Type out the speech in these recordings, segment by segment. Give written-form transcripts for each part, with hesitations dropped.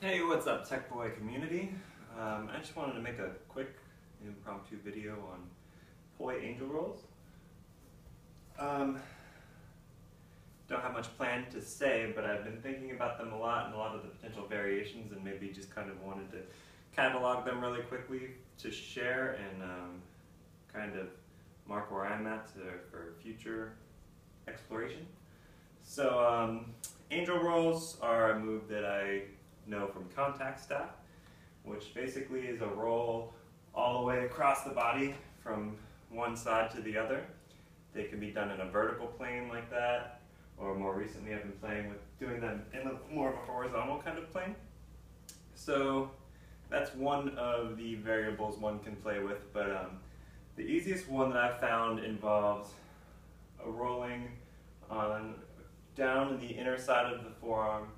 Hey, what's up, Tech Boy community? I just wanted to make a quick impromptu video on poi angel rolls. Don't have much planned to say, but I've been thinking about them a lot and a lot of the potential variations, and maybe just kind of wanted to catalog them really quickly to share and kind of mark where I'm at for future exploration. So angel rolls are a move that I know from contact staff, which basically is a roll all the way across the body from one side to the other. They can be done in a vertical plane like that, or more recently I've been playing with doing them in more of a horizontal kind of plane. So that's one of the variables one can play with, but the easiest one that I've found involves a rolling on down the inner side of the forearm,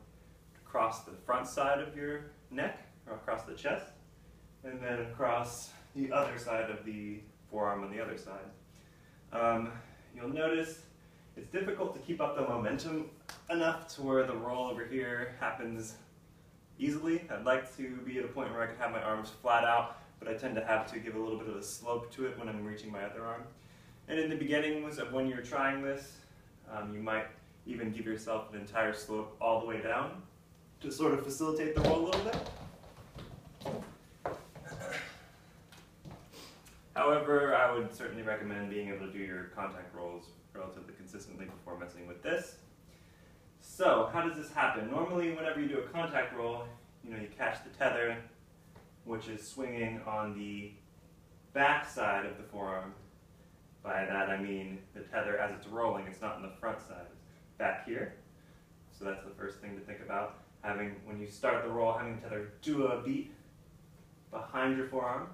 across the front side of your neck, or across the chest, and then across the other side of the forearm on the other side. You'll notice it's difficult to keep up the momentum enough to where the roll over here happens easily. I'd like to be at a point where I can have my arms flat out, but I tend to have to give a little bit of a slope to it when I'm reaching my other arm. And in the beginnings of when you're trying this, you might even give yourself an entire slope all the way down to sort of facilitate the roll a little bit. However, I would certainly recommend being able to do your contact rolls relatively consistently before messing with this. So, how does this happen? Normally, whenever you do a contact roll, you catch the tether, which is swinging on the back side of the forearm. By that I mean the tether as it's rolling, it's not on the front side, it's back here. So that's the first thing to think about. When you start the roll, having the tether do a beat behind your forearm.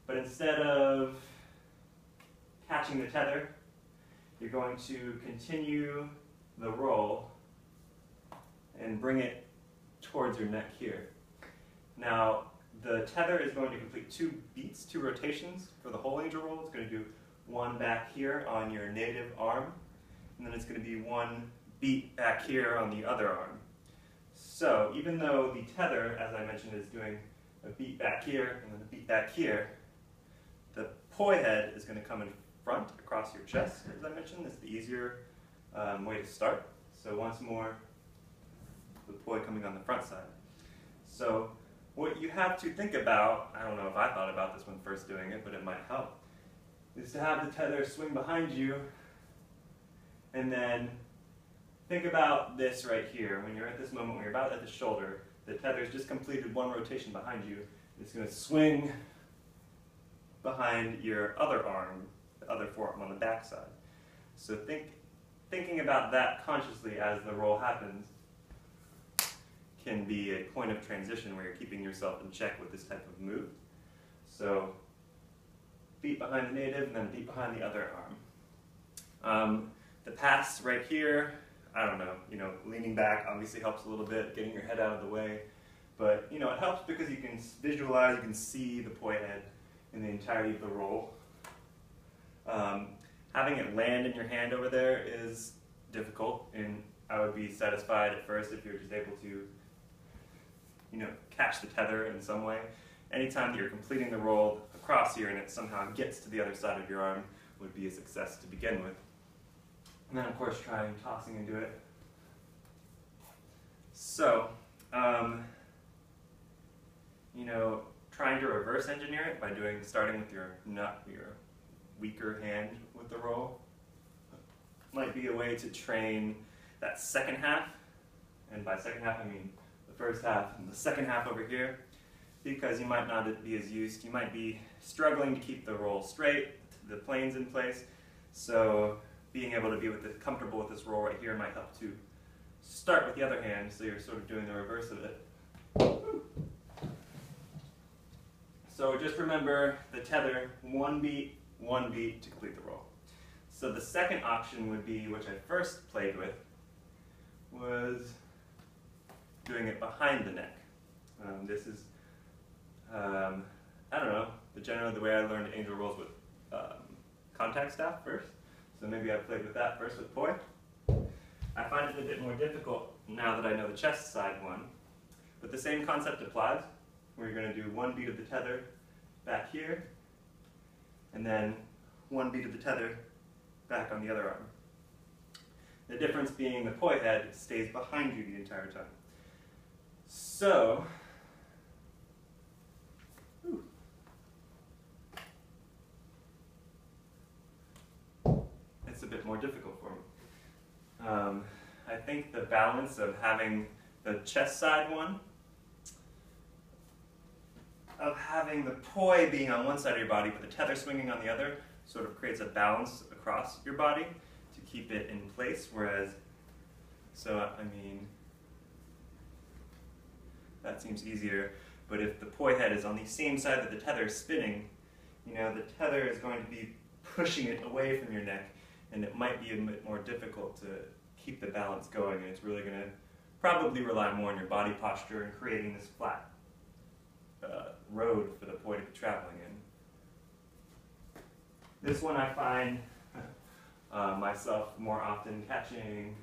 But instead of catching the tether, you're going to continue the roll and bring it towards your neck here. Now, the tether is going to complete 2 beats, 2 rotations for the whole angel roll. It's going to do one back here on your native arm, and then it's going to be 1 beat back here on the other arm. So even though the tether, as I mentioned, is doing a beat back here and then a beat back here, the poi head is going to come in front across your chest, as I mentioned. It's the easier way to start. So once more, the poi coming on the front side. So what you have to think about, I don't know if I thought about this when first doing it, but it might help, is to have the tether swing behind you, and then think about this right here. When you're at this moment, when you're about at the shoulder, the tether's just completed 1 rotation behind you. It's going to swing behind your other arm, the other forearm on the back side. So thinking about that consciously as the roll happens can be a point of transition where you're keeping yourself in check with this type of move. So beat behind the native and then beat behind the other arm. The pass right here, I don't know, leaning back obviously helps a little bit, getting your head out of the way, but it helps because you can visualize, you can see the poi head in the entirety of the roll. Having it land in your hand over there is difficult, and I would be satisfied at first if you're just able to catch the tether in some way. Anytime that you're completing the roll across here and it somehow gets to the other side of your arm would be a success to begin with. And then of course trying tossing into it. So, trying to reverse engineer it by starting with your weaker hand with the roll might be a way to train that second half, and by second half I mean the first half and the second half over here, because you might not be as used, you might be struggling to keep the roll straight, the planes in place, so being able to be comfortable with this roll right here might help to start with the other hand, so you're sort of doing the reverse of it. So just remember the tether, 1 beat to complete the roll. So the second option would be, which I first played with, was doing it behind the neck. This is, I don't know, generally the way I learned angel rolls with contact staff first. So maybe I played with that first with poi. I find it a bit more difficult now that I know the chest side one, But the same concept applies, where you're going to do one beat of the tether back here, and then one beat of the tether back on the other arm. The difference being the poi head stays behind you the entire time. So, it's a bit more difficult for me. I think the balance of having the chest side one, of having the poi being on one side of your body but the tether swinging on the other, sort of creates a balance across your body to keep it in place, whereas, that seems easier, but if the poi head is on the same side that the tether is spinning, the tether is going to be pushing it away from your neck, and it might be a bit more difficult to keep the balance going, and it's really going to probably rely more on your body posture and creating this flat road for the poi to be traveling in. This one I find myself more often catching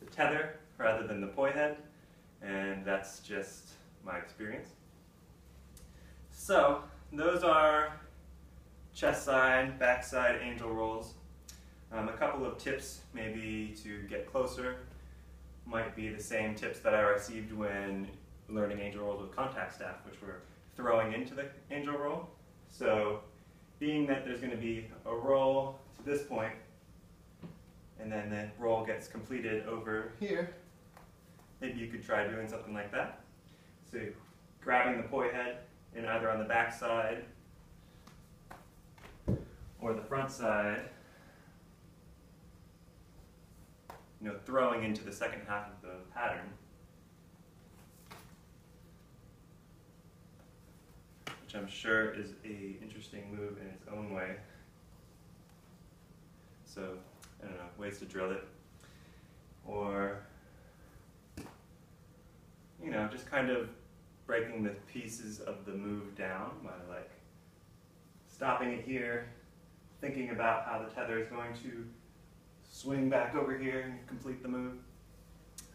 the tether rather than the poi head, and that's just my experience. So those are chest side, back side angel rolls. A couple of tips maybe to get closer might be the same tips that I received when learning angel rolls with contact staff, which were throwing into the angel roll. So being that there's going to be a roll to this point, and then the roll gets completed over here, maybe you could try doing something like that. So grabbing the poi head and either on the back side or the front side, throwing into the second half of the pattern, which I'm sure is an interesting move in its own way. So, I don't know, ways to drill it. Or, just kind of breaking the pieces of the move down by stopping it here, thinking about how the tether is going to swing back over here and complete the move.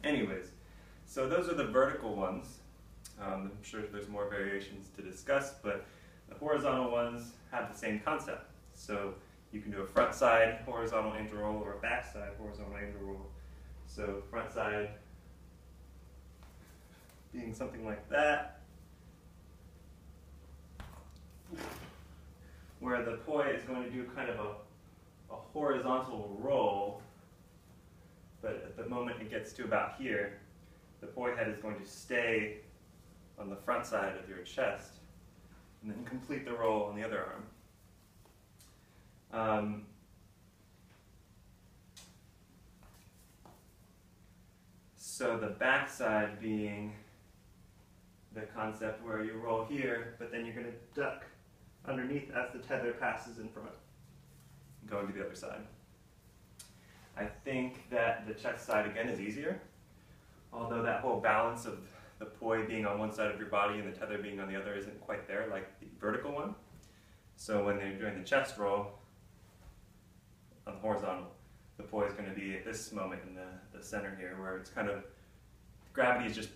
Anyways, so those are the vertical ones. I'm sure there's more variations to discuss, but the horizontal ones have the same concept. So you can do a front side horizontal angel roll or a back side horizontal angel roll. So front side being something like that, where the poi is going to do kind of a horizontal roll, but at the moment it gets to about here, the poi head is going to stay on the front side of your chest and then complete the roll on the other arm. So the back side being the concept where you roll here, but then you're going to duck underneath as the tether passes in front, going to the other side. I think that the chest side again is easier, although that whole balance of the poi being on one side of your body and the tether being on the other isn't quite there like the vertical one. So when they're doing the chest roll on the horizontal, the poi is going to be at this moment in the center here, where it's kind of, gravity is just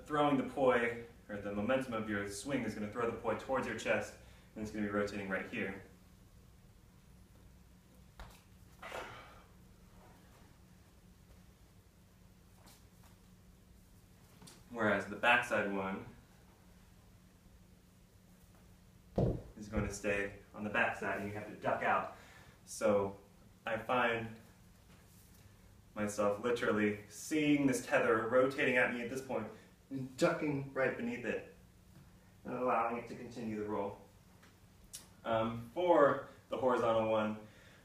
throwing the poi, or the momentum of your swing is going to throw the poi towards your chest, and it's going to be rotating right here. Whereas the backside one is going to stay on the backside and you have to duck out. So I find myself literally seeing this tether rotating at me at this point and ducking right beneath it and allowing it to continue the roll. For the horizontal one,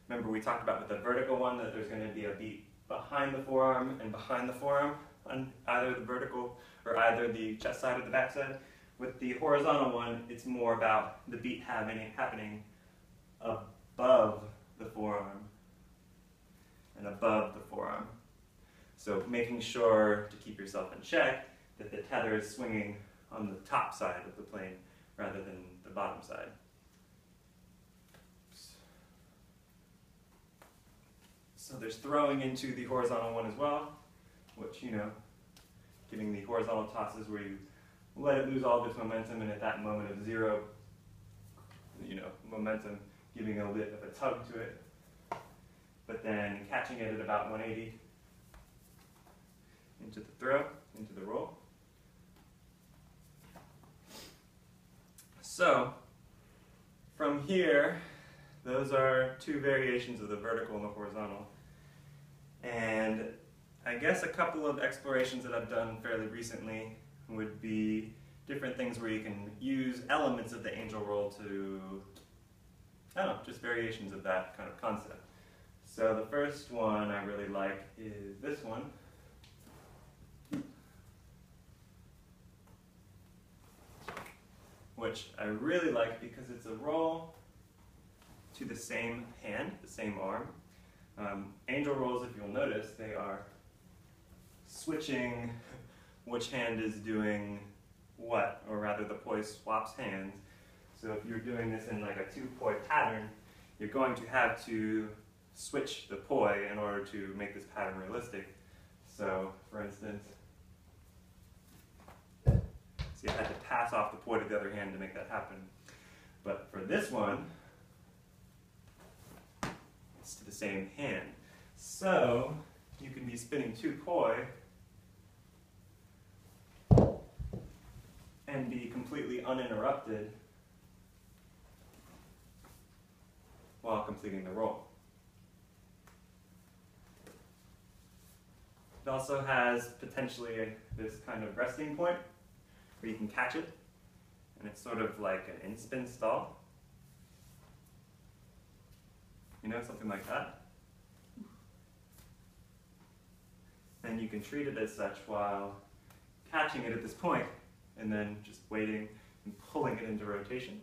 remember we talked about with the vertical one that there's going to be a beat behind the forearm and behind the forearm on either the vertical or either the chest side or the back side. With the horizontal one, it's more about the beat happening above the forearm and above the forearm. So making sure to keep yourself in check that the tether is swinging on the top side of the plane rather than the bottom side. So there's throwing into the horizontal one as well, which, giving the horizontal tosses where you let it lose all of its momentum, and at that moment of zero, momentum, giving a bit of a tug to it, but then catching it at about 180 into the throw, into the roll. So, from here, those are two variations of the vertical and the horizontal. And I guess a couple of explorations that I've done fairly recently would be different things where you can use elements of the angel roll to, I don't know, just variations of that kind of concept. So the first one I really like is this one. Which I really like because it's a roll to the same hand, the same arm. Angel rolls, if you'll notice, they are switching which hand is doing what, or rather the poi swaps hands. So if you're doing this in like a 2-poi pattern, you're going to have to switch the poi in order to make this pattern realistic. So, for instance, you had to pass off the poi to the other hand to make that happen. But for this one, it's to the same hand. So you can be spinning 2 poi and be completely uninterrupted while completing the roll. It also has potentially this kind of resting point where you can catch it, and it's sort of like an in-spin stall. Something like that. And you can treat it as such while catching it at this point, and then just waiting and pulling it into rotation.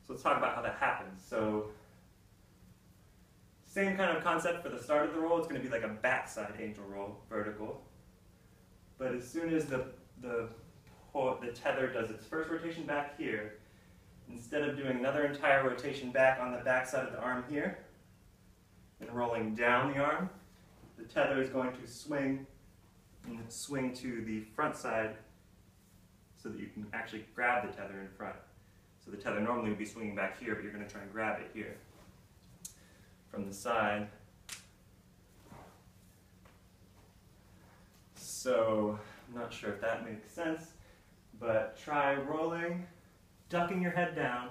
So let's talk about how that happens. So, same kind of concept for the start of the roll. It's going to be like a backside angel roll, vertical. But as soon as the tether does its first rotation back here, instead of doing another entire rotation back on the backside of the arm here, and rolling down the arm, the tether is going to swing to the front side so that you can actually grab the tether in front. So the tether normally would be swinging back here, but you're going to try and grab it here from the side. So I'm not sure if that makes sense, but try rolling, ducking your head down,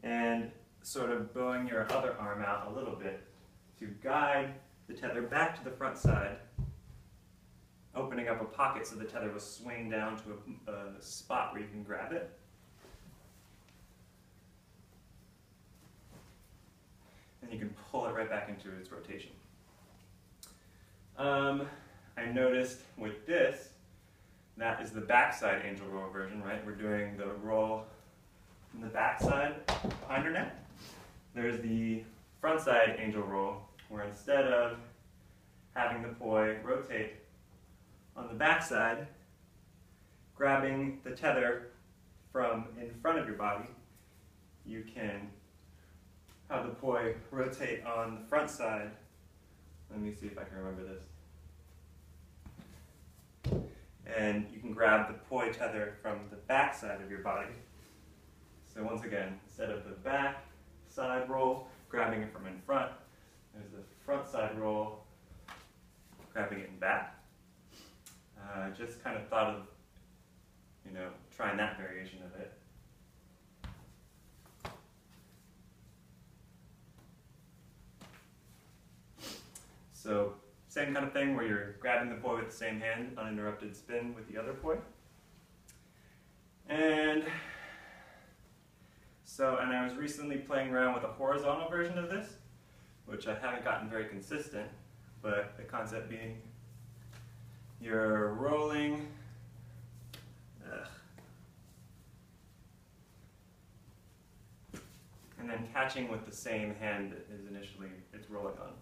and sort of bowing your other arm out a little bit to guide the tether back to the front side, opening up a pocket so the tether will swing down to a spot where you can grab it. And you can pull it right back into its rotation. I noticed with this, that is the backside angel roll version, right? We're doing the roll from the backside behind our neck. There's the front side angel roll, where instead of having the poi rotate on the backside, grabbing the tether from in front of your body, you can have the poi rotate on the front side. Let me see if I can remember this. And you can grab the poi tether from the back side of your body. So once again, instead of the back side roll, grabbing it from in front, there's the front side roll, grabbing it in back. Just kind of thought of, trying that variation of it. So same kind of thing where you're grabbing the poi with the same hand, uninterrupted spin with the other poi. And I was recently playing around with a horizontal version of this, which I haven't gotten very consistent, but the concept being you're rolling, and then catching with the same hand that is initially it's rolling on.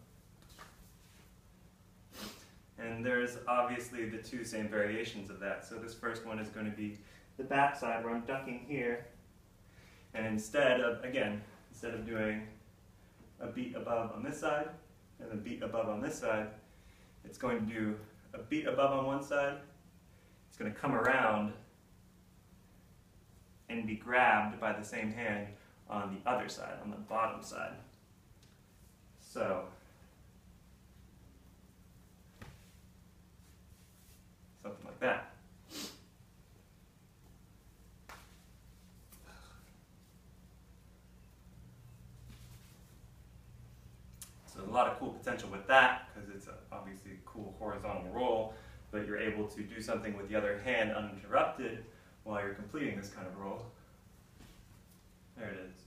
And there's obviously the two same variations of that. So this first one is going to be the back side where I'm ducking here, and instead of doing a beat above on this side and a beat above on this side, it's going to do a beat above on one side it's going to come around and be grabbed by the same hand on the other side, on the bottom side. So, something like that. So there's a lot of cool potential with that, because it's obviously a cool horizontal roll, but you're able to do something with the other hand uninterrupted while you're completing this kind of roll. There it is.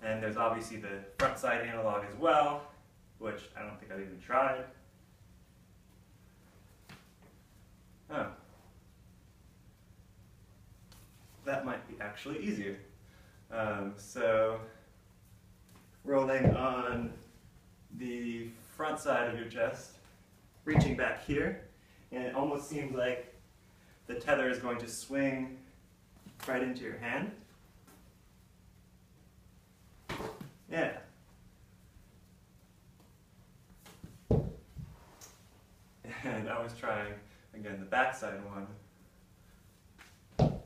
And there's obviously the front side analog as well, which I don't think I've even tried. Oh. That might be actually easier. So, rolling on the front side of your chest, reaching back here, and it almost seems like the tether is going to swing right into your hand. Yeah. And I was trying, again, the backside one,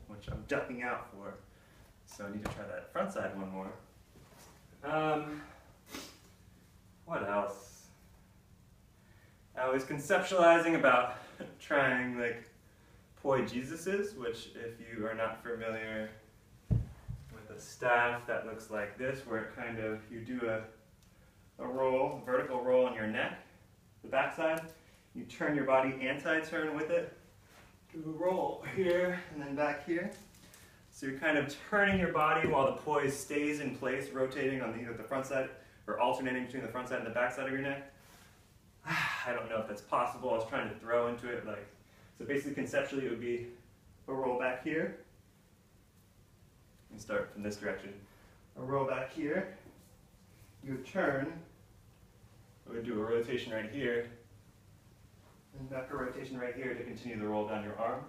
which I'm ducking out for. So I need to try that front side one more. What else? I was conceptualizing about trying like poi Jesuses, which if you are not familiar with a staff that looks like this, where it kind of, you do a roll, a vertical roll on your neck, the backside, you turn your body anti-turn with it, do a roll here and then back here. So you're kind of turning your body while the poise stays in place, rotating on either the front side or alternating between the front side and the back side of your neck. I don't know if that's possible. I was trying to throw into it, like, so basically conceptually it would be a roll back here. Let me start from this direction. A roll back here. You would turn. I would do a rotation right here. And back a rotation right here to continue the roll down your arm.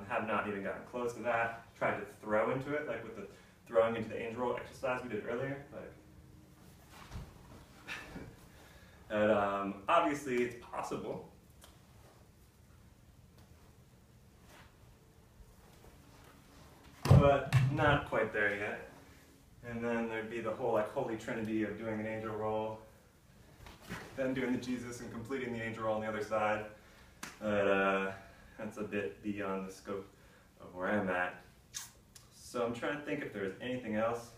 Have not even gotten close to that. Tried to throw into it, like with the throwing into the angel roll exercise we did earlier. But obviously it's possible. But not quite there yet. And then there'd be the whole like holy trinity of doing an angel roll, then doing the Jesus and completing the angel roll on the other side. But that's a bit beyond the scope of where I'm at. So I'm trying to think if there's anything else.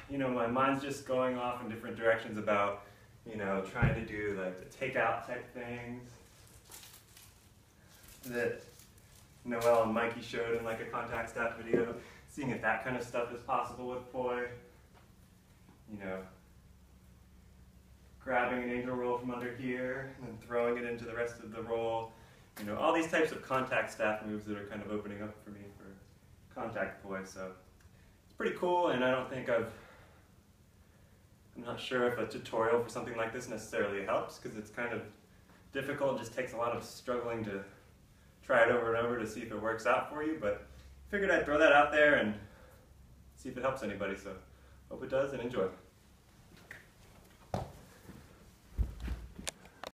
You know, my mind's just going off in different directions about, you know, trying to do like the takeout type things that Noel and Mikey showed in like a contact staff video, seeing if that kind of stuff is possible with poi. You know, grabbing an angel roll from under here and then throwing it into the rest of the roll. You know, all these types of contact staff moves that are kind of opening up for me for contact poi. So it's pretty cool, and I don't think I'm not sure if a tutorial for something like this necessarily helps, because it's kind of difficult. It just takes a lot of struggling to try it over and over to see if it works out for you, but figured I'd throw that out there and see if it helps anybody. So hope it does, and enjoy.